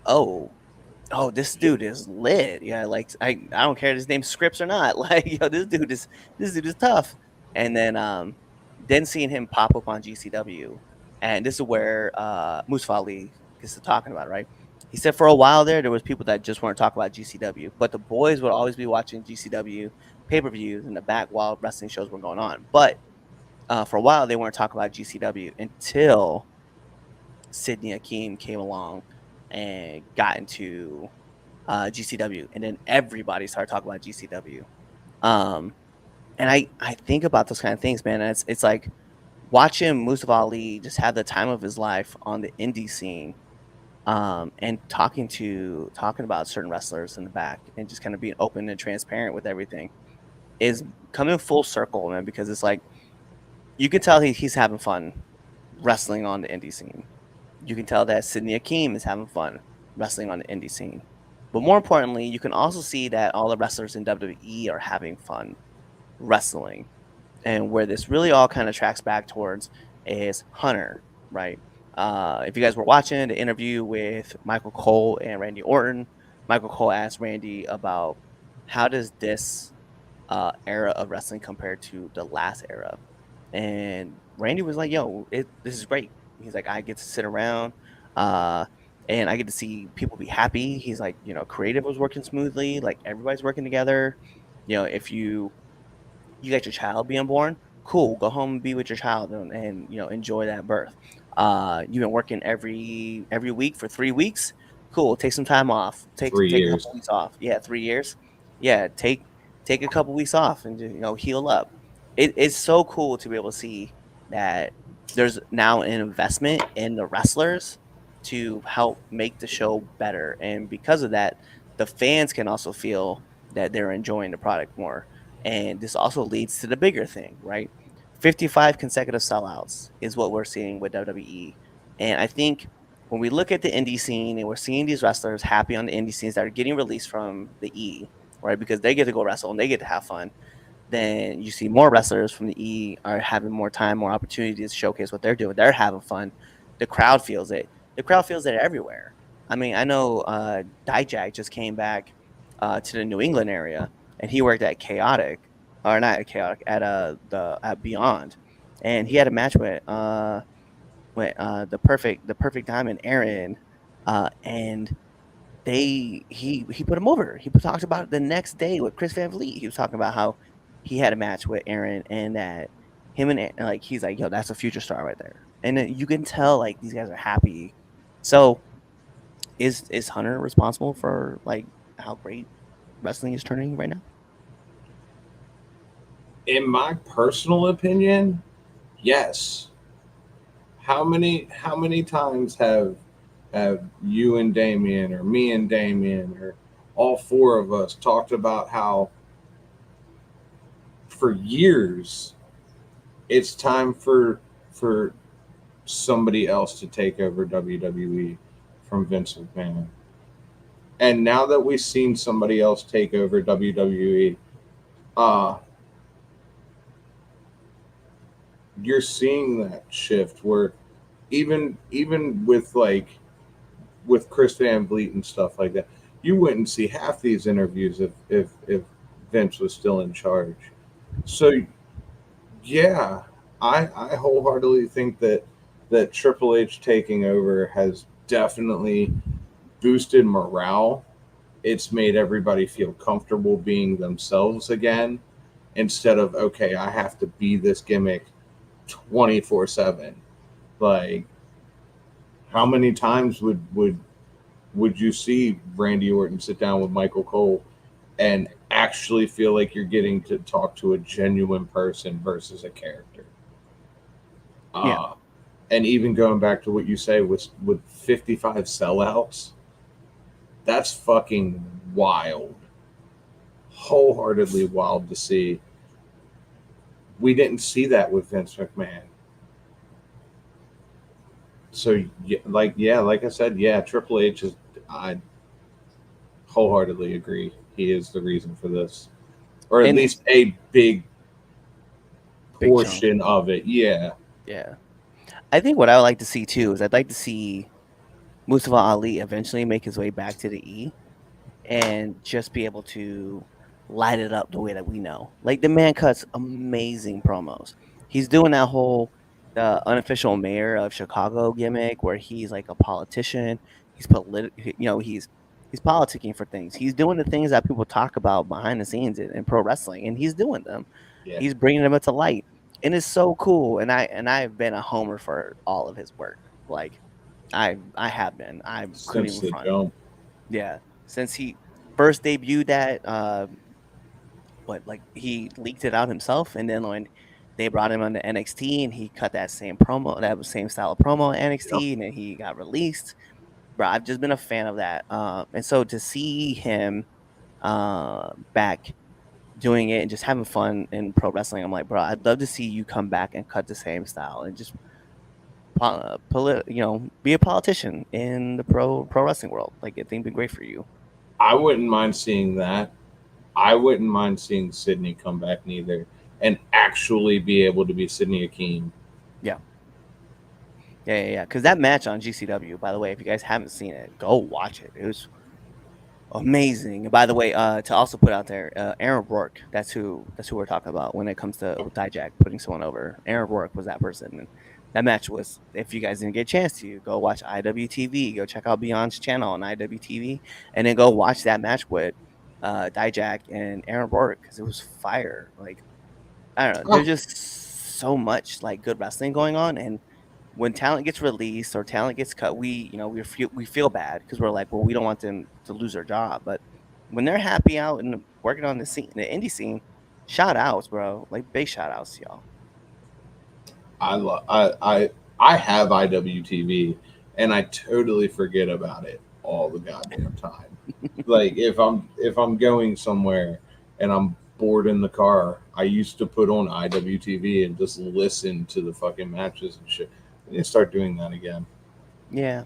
oh, this dude is lit. Yeah, like I don't care if his name's Scripps or not. Like this dude is tough. And then seeing him pop up on GCW, and this is where Mustafa Ali gets to talking about it, right? He said for a while there was people that just weren't talking about GCW, but the boys would always be watching GCW pay-per-views in the back while wrestling shows were going on. But for a while, they weren't talking about GCW until Sydney Akeem came along and got into GCW, and then everybody started talking about GCW. And I think about those kind of things, man. And it's like watching Mustafa Ali just have the time of his life on the indie scene, and talking about certain wrestlers in the back, and just kind of being open and transparent with everything is coming full circle, man. Because it's like you can tell he's having fun wrestling on the indie scene. You can tell that Sydney Akeem is having fun wrestling on the indie scene. But more importantly, you can also see that all the wrestlers in WWE are having fun wrestling. And where this really all kind of tracks back towards is Hunter, right? If you guys were watching the interview with Michael Cole and Randy Orton, Michael Cole asked Randy about how does this era of wrestling compare to the last era? And Randy was like, yo, this is great. He's like, I get to sit around and I get to see people be happy. He's like, creative was working smoothly. Like everybody's working together. If you got your child being born, cool, go home and be with your child and enjoy that birth. You've been working every week for 3 weeks, cool, take some time off, take a couple weeks off. Yeah, 3 years. Yeah, take a couple weeks off and heal up. It's so cool to be able to see that there's now an investment in the wrestlers to help make the show better, and because of that, the fans can also feel that they're enjoying the product more. And this also leads to the bigger thing, right? 55 consecutive sellouts is what we're seeing with WWE. And I think when we look at the indie scene and we're seeing these wrestlers happy on the indie scenes that are getting released from the E, right? Because they get to go wrestle and they get to have fun. Then you see more wrestlers from the E are having more time, more opportunities to showcase what they're doing. They're having fun. The crowd feels it. The crowd feels it everywhere. I mean, I know Dijak just came back to the New England area, and he worked at Chaotic, or not at Chaotic, at Beyond, and he had a match with the perfect Diamond, Aaron, and he put him over. He talked about it the next day with Chris Van Vliet. He was talking about how he had a match with Aaron, and that him and like he's like, yo, that's a future star right there, and then you can tell like these guys are happy. So is Hunter responsible for like how great wrestling is turning right now? In my personal opinion, yes. How many times have you and Damien or me and Damien or all four of us talked about how for years it's time for somebody else to take over WWE from Vince McMahon. And now that we've seen somebody else take over WWE, uh, you're seeing that shift where even with with Chris Van Vliet and stuff like that, you wouldn't see half these interviews if Vince was still in charge. So yeah, I wholeheartedly think that Triple H taking over has definitely boosted morale. It's made everybody feel comfortable being themselves again instead of okay, I have to be this gimmick 24/7. Like how many times would you see Randy Orton sit down with Michael Cole and actually feel like you're getting to talk to a genuine person versus a character? Yeah. And even going back to what you say with 55 sellouts, that's fucking wild. Wholeheartedly wild to see. We didn't see that with Vince McMahon. So like I said, yeah, Triple H is. I wholeheartedly agree. He is the reason for this, or at And least a big big chunk. portion of it. Yeah, Yeah. I think what I would like to see too is I'd like to see Mustafa Ali eventually make his way back to the E and just be able to light it up the way that we know. Like the man cuts amazing promos. He's doing that whole the unofficial mayor of Chicago gimmick where he's like a politician. He's he's politicking for things. He's doing the things that people talk about behind the scenes in pro wrestling, and he's doing them. yeah. He's bringing them into light, and it's so cool. I've been a homer for all of his work. Like I have been. I couldn't Since even the front. jump, Yeah, since he first debuted that, he leaked it out himself, and then when they brought him on the NXT, and he cut that same promo, that same style of promo at yep. NXT, and then he got released. Bro, I've just been a fan of that, and so to see him back doing it and just having fun in pro wrestling, I'm like, bro, I'd love to see you come back and cut the same style and just be a politician in the pro wrestling world. Like, I think it'd be great for you. I wouldn't mind seeing that. I wouldn't mind seeing Sydney come back neither, and actually be able to be Sydney Akeem. Yeah. Yeah. Because that match on GCW, by the way, if you guys haven't seen it, go watch it. It was amazing. And by the way, to also put out there, Aaron Rourke. That's who we're talking about when it comes to Dijak putting someone over. Aaron Rourke was that person. And that match was. If you guys didn't get a chance to, go watch IWTV. Go check out Beyond's channel on IWTV, and then go watch that match with Dijak and Aaron Rourke because it was fire. Like I don't know. There's just so much like good wrestling going on, and when talent gets released or talent gets cut, we feel bad because we're like, well, we don't want them to lose their job. But when they're happy out and working on the scene, the indie scene, shout outs, bro. Like big shout outs to y'all. I have IWTV, and I totally forget about it all the goddamn time. Like if I'm going somewhere and I'm bored in the car, I used to put on IWTV and just listen to the fucking matches and shit. I need to start doing that again. Yeah.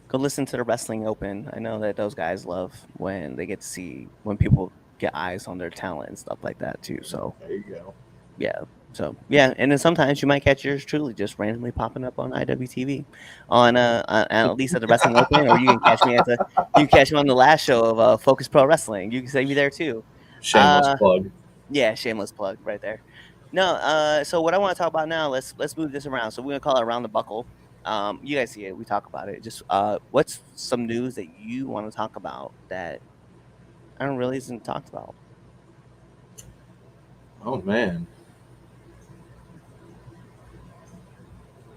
Go listen to the Wrestling Open. I know that those guys love when they get to see when people get eyes on their talent and stuff like that too. So There you go. yeah. So yeah, and then sometimes you might catch yours truly just randomly popping up on IWTV, on at least at the Wrestling Open, or you can catch me on the last show of Focus Pro Wrestling. You can see me there too. Shameless plug. Yeah, shameless plug right there. No, so what I want to talk about now, let's move this around. So we're gonna call it around the buckle. You guys see it, we talk about it. Just what's some news that you want to talk about that I don't really isn't talked about? Oh man.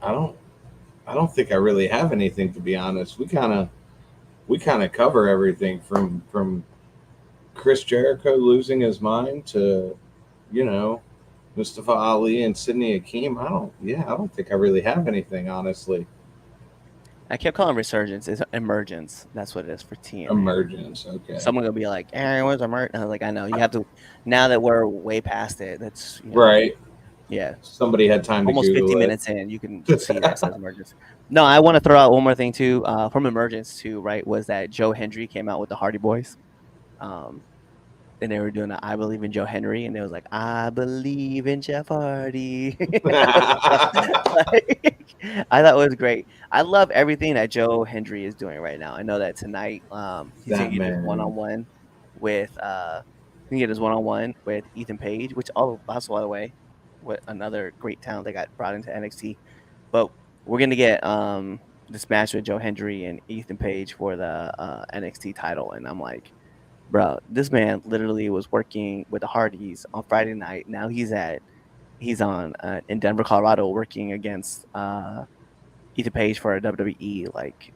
I don't think I really have anything, to be honest. We kind of cover everything from Chris Jericho losing his mind to, you know, Mustafa Ali and Sidney Akeem. I don't think I really have anything, honestly. I kept calling Resurgence. It's Emergence. That's what it is for TNA. Emergence. Okay. Someone gonna be like, "Aaron, where's Emergence?" I was like, "I know. You have to." Now that we're way past it, that's Right. yeah. Somebody had time to Almost 50 Google minutes in, you can see that it says Emergence. No, I want to throw out one more thing too. From Emergence too, right? Was that Joe Hendry came out with the Hardy Boys. Um, and they were doing a "I Believe in Joe Henry," and it was like, "I believe in Jeff Hardy." Like, I thought it was great. I love everything that Joe Hendry is doing right now. I know that tonight, he's gonna That get his man. one-on-one with Ethan Page, which also by the way, what another great talent they got brought into NXT. But we're gonna get this match with Joe Hendry and Ethan Page for the NXT title, and I'm like, bro, this man literally was working with the Hardys on Friday night. Now he's on in Denver, Colorado, working against Ethan Page for a WWE. Like,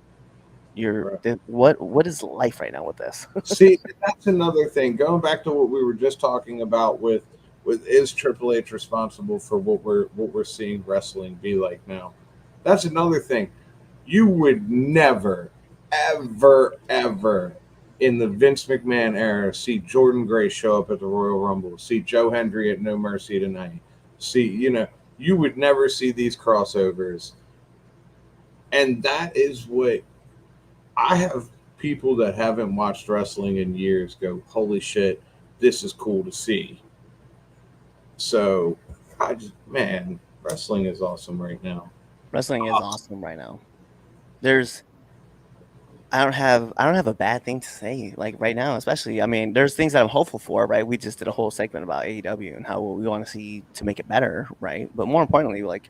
what is life right now with this? See, that's another thing. Going back to what we were just talking about with is Triple H responsible for what we're seeing wrestling be like now? That's another thing. You would never, ever, ever in the Vince McMahon era see Jordan Gray show up at the Royal Rumble, see Joe Hendry at No Mercy tonight. See, you would never see these crossovers. And that is what I have people that haven't watched wrestling in years go, holy shit, this is cool to see. So, man, wrestling is awesome right now. Wrestling is awesome right now. I don't have a bad thing to say like right now, especially. I mean, there's things that I'm hopeful for, right? We just did a whole segment about AEW and how we want to see to make it better, right? But more importantly, like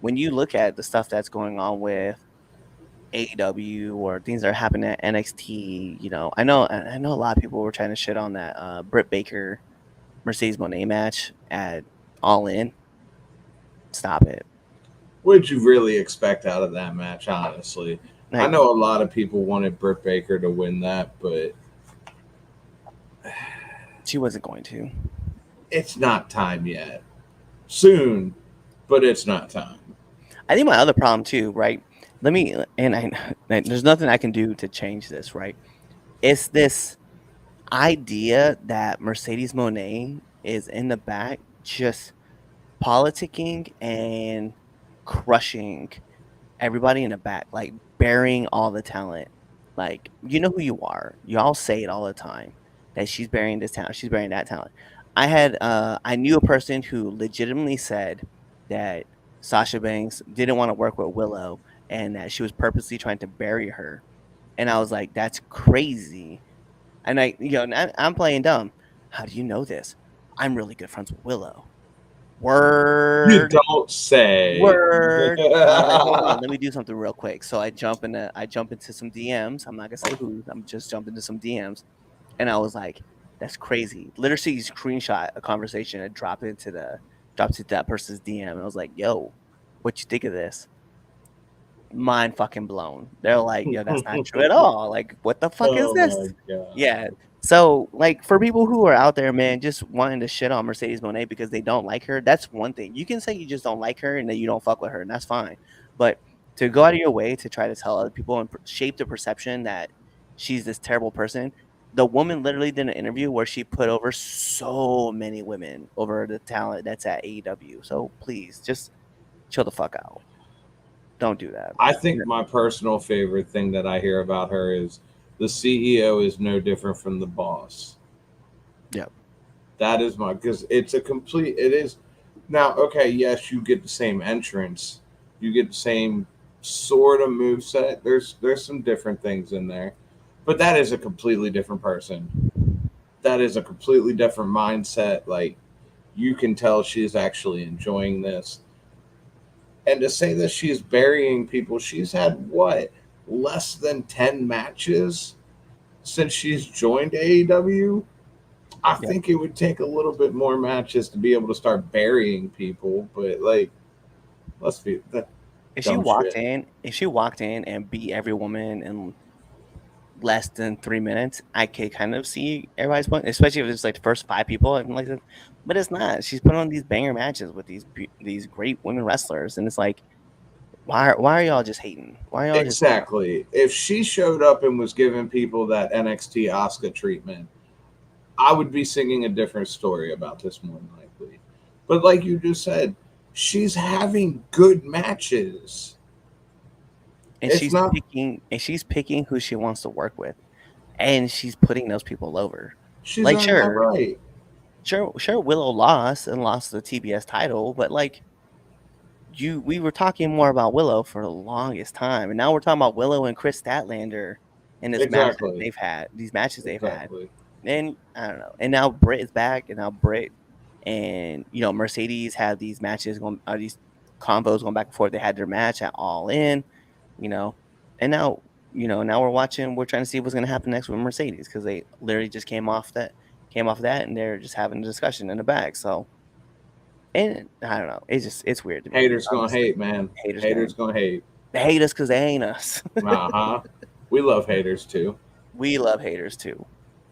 when you look at the stuff that's going on with AEW or things that are happening at NXT, I know a lot of people were trying to shit on that Britt Baker Mercedes Moné match at All In. Stop it. What'd you really expect out of that match, honestly? I Like, know a lot of people wanted Britt Baker to win that, but she wasn't going to. it's not time yet. Soon, but it's not time. I think my other problem too, right? There's nothing I can do to change this, right? It's this idea that Mercedes Moné is in the back just politicking and crushing everybody in the back, like burying all the talent. Like, you know who you are. Y'all say it all the time that she's burying this talent, she's burying that talent. I knew a person who legitimately said that Sasha Banks didn't want to work with Willow and that she was purposely trying to bury her. And I was like, that's crazy. And I'm playing dumb. How do you know this? I'm really good friends with Willow. You Word. don't say. Word. I was like, hold on, let me do something real quick. So I jump into some DMs. I'm not gonna say who. I'm just jumping into some DMs, and I was like, that's crazy. Literally, screenshot a conversation and dropped it to that person's DM. And I was like, yo, what you think of this? Mind fucking blown. They're like, yo, that's not true at all. Like, what the fuck is Oh this? my God. Yeah. So, like, for people who are out there, man, just wanting to shit on Mercedes Moné because they don't like her, that's one thing. You can say you just don't like her and that you don't fuck with her, and that's fine. But to go out of your way to try to tell other people and shape the perception that she's this terrible person, the woman literally did an interview where she put over so many women over the talent that's at AEW. So please, just chill the fuck out. Don't do that. I think my personal favorite thing that I hear about her is the CEO is no different from the boss. Yep. That is because it is now, okay, yes, you get the same entrance, you get the same sort of move set. There's some different things in there, but that is a completely different person. That is a completely different mindset. Like, you can tell she's actually enjoying this. And to say that she's burying people, she's had what, less than 10 matches since she's joined AEW? I think it would take a little bit more matches to be able to start burying people, but like, let's be that. If she walked in and beat every woman in less than 3 minutes, I could kind of see everybody's point, especially if it's like the first 5 people. And like, but it's not. She's put on these banger matches with these great women wrestlers, and it's like Why are y'all just hating? Why are y'all just Exactly. If she showed up and was giving people that NXT Asuka treatment, I would be singing a different story about this more than likely. But like you just said, she's having good matches. and It's not. she's picking who she wants to work with, and she's putting those people over. She's Like, earned that sure, right. sure, Willow lost the TBS title, but like we were talking more about Willow for the longest time, and now we're talking about Willow and Chris Statlander in this match that Exactly. they've had, these matches they've had, Exactly. and I don't know, and now Britt is back, and now Britt and Mercedes have these matches going, these combos going back and forth. They had their match at All In, you know, and now now we're trying to see what's going to happen next with Mercedes because they literally just came off that, and they're just having a discussion in the back. So, and I don't know, it's weird to me. Haters gonna Honestly, hate, man. haters Haters gonna hate. they hate us because they ain't us. Uh huh. We love haters too. We love haters too.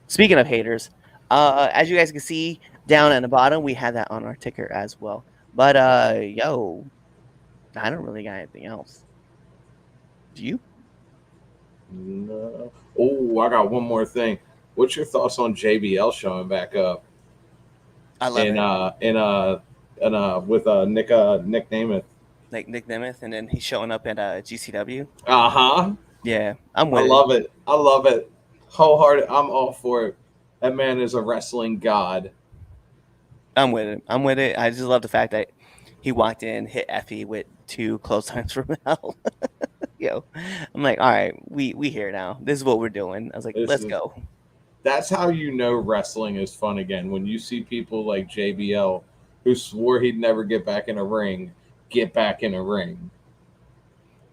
Speaking of haters, as you guys can see down at the bottom, we have that on our ticker as well. But yo, I don't really got anything else. Do you? No. Oh, I got one more thing. What's your thoughts on JBL showing back up I love in it. with Nick Namath? Like Nick Nemeth, and then he's showing up at GCW. Uh huh. Yeah, I'm I with it. love it. I love it. Wholehearted. I'm all for it. That man is a wrestling god. I'm with it. I'm with it. I just love the fact that he walked in, hit Effie with 2 clotheslines from hell. Yo, I'm like, all right, we here now. This is what we're doing. I was like, let's go. That's how you know wrestling is fun again. When you see people like JBL, who swore he'd never get back in a ring, get back in a ring.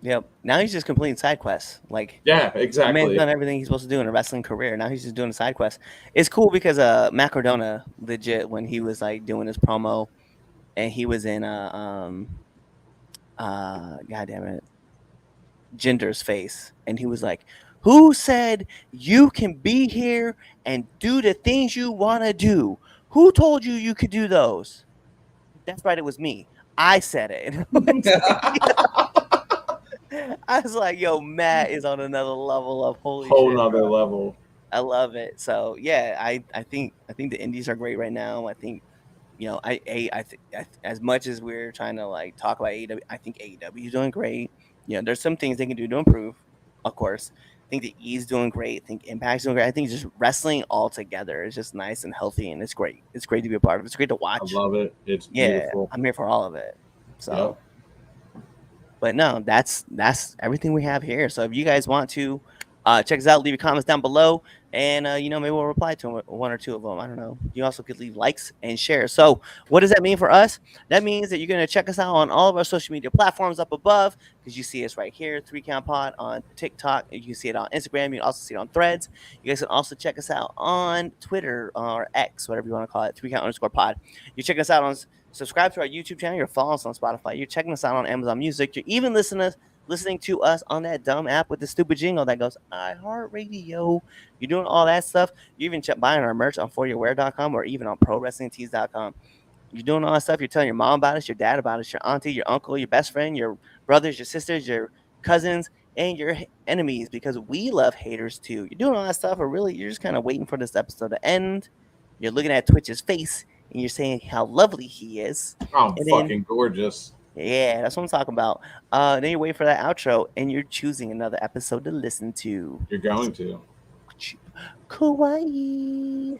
Yep. Now he's just completing side quests. Like, yeah, the man's exactly. done everything he's supposed to do in a wrestling career. Now he's just doing a side quest. It's cool because Matt Cardona, legit, when he was like doing his promo, and he was in God damn it, Jinder's face, and he was like, "Who said you can be here and do the things you want to do? Who told you you could do those?" That's right, it was me. I said it. I was like, yo, Matt is on another level of holy Whole shit, nother bro. level. I love it. So yeah, I think the indies are great right now. I think as much as we're trying to like talk about AEW, I think AEW is doing great. There's some things they can do to improve, of course. I think the E's doing great. I think Impact's doing great. I think just wrestling all together is just nice and healthy, and it's great. It's great to be a part of. It's great to watch. I love it. It's Yeah, beautiful. I'm here for all of it. So. Yep. But no, that's everything we have here. So if you guys want to check us out, leave your comments down below, and maybe we'll reply to 1 or 2 of them. I don't know. You also could leave likes and share. So what does that mean for us? That means that you're gonna check us out on all of our social media platforms up above, because you see us right here, 3 Count Pod on TikTok. You can see it on Instagram. You can also see it on Threads. You guys can also check us out on Twitter or X, whatever you want to call it, 3Count_pod. You check us out on. Subscribe to our YouTube channel. You're following us on Spotify. You're checking us out on Amazon Music. You're even listening to us on that dumb app with the stupid jingle that goes iHeartRadio. You're doing all that stuff. You're even buying our merch on foryourwear.com or even on prowrestlingtees.com. You're doing all that stuff. You're telling your mom about us, your dad about us, your auntie, your uncle, your best friend, your brothers, your sisters, your cousins, and your enemies, because we love haters too. You're doing all that stuff, or really you're just kind of waiting for this episode to end. You're looking at Twitch's face and you're saying how lovely he is. I'm fucking gorgeous. Yeah, that's what I'm talking about. Then you're waiting for that outro, and you're choosing another episode to listen to. You're going to. Kawaii.